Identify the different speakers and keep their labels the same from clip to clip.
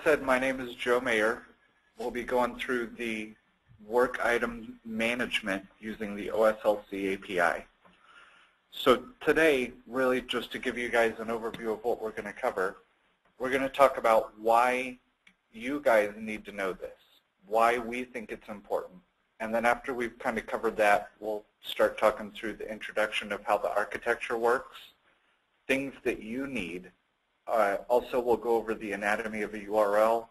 Speaker 1: said, my name is Joe Mayer. We'll be going through the work item management using the OSLC API. So today, really just to give you guys an overview of what we're going to cover, we're going to talk about why you guys need to know this, why we think it's important. And then after we've kind of covered that, we'll start talking through the introduction of how the architecture works, things that you need. Also, we'll go over the anatomy of a URL.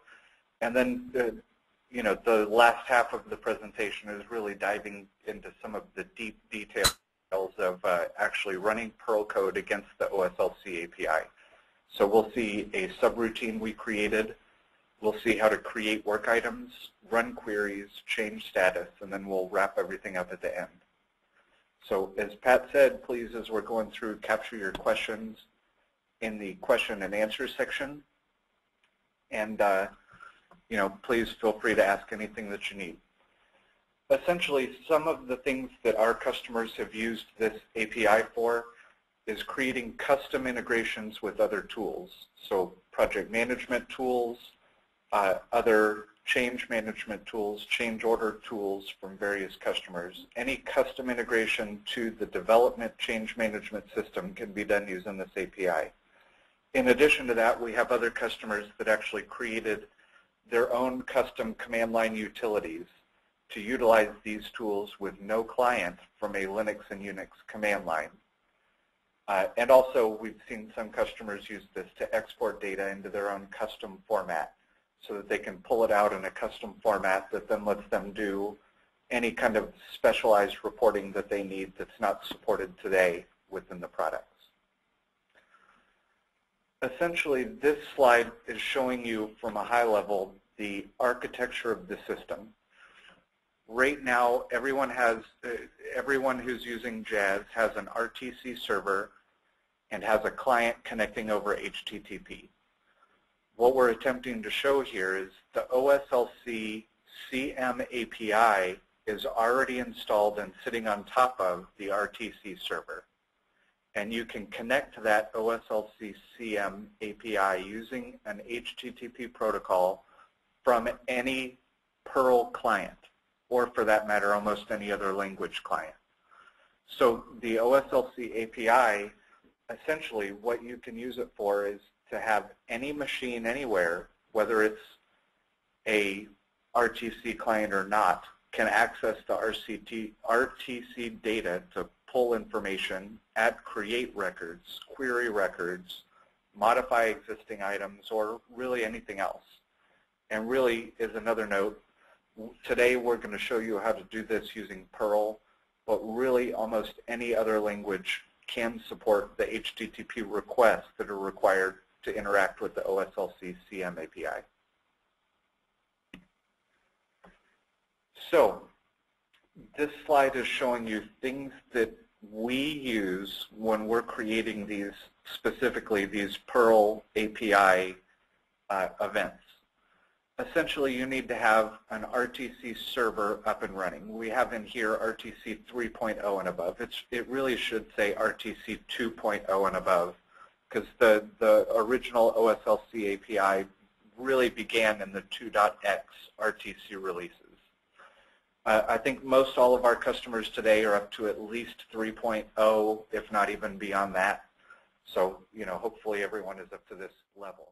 Speaker 1: And then, the last half of the presentation is really diving into some of the deep details of actually running Perl code against the OSLC API. So we'll see a subroutine we created. We'll see how to create work items, run queries, change status, and then we'll wrap everything up at the end. So as Pat said, please, as we're going through, capture your questions in the question and answer section. And, please feel free to ask anything that you need. Essentially, some of the things that our customers have used this API for is creating custom integrations with other tools. So project management tools, other change management tools, change order tools from various customers. Any custom integration to the development change management system can be done using this API. In addition to that, we have other customers that actually created their own custom command line utilities to utilize these tools with no client from a Linux and Unix command line. And also, we've seen some customers use this to export data into their own custom format so that they can pull it out in a custom format that then lets them do any kind of specialized reporting that they need that's not supported today within the products. Essentially, this slide is showing you from a high level the architecture of the system. Right now, everyone who's using Jazz has an RTC server and has a client connecting over HTTP. What we're attempting to show here is the OSLC CM API is already installed and sitting on top of the RTC server. And you can connect to that OSLC CM API using an HTTP protocol from any Perl client, or for that matter, almost any other language client. So the OSLC API, essentially what you can use it for is to have any machine anywhere, whether it's a RTC client or not, can access the RTC data to pull information, add create records, query records, modify existing items, or really anything else. And really, as another note, today we're going to show you how to do this using Perl, but really almost any other language can support the HTTP requests that are required to interact with the OSLC CM API. So this slide is showing you things that we use when we're creating these, specifically these Perl API events. Essentially, you need to have an RTC server up and running. We have in here RTC 3.0 and above. It really should say RTC 2.0 and above, because the original OSLC API really began in the 2.x RTC releases. I think most all of our customers today are up to at least 3.0, if not even beyond that. So, hopefully everyone is up to this level.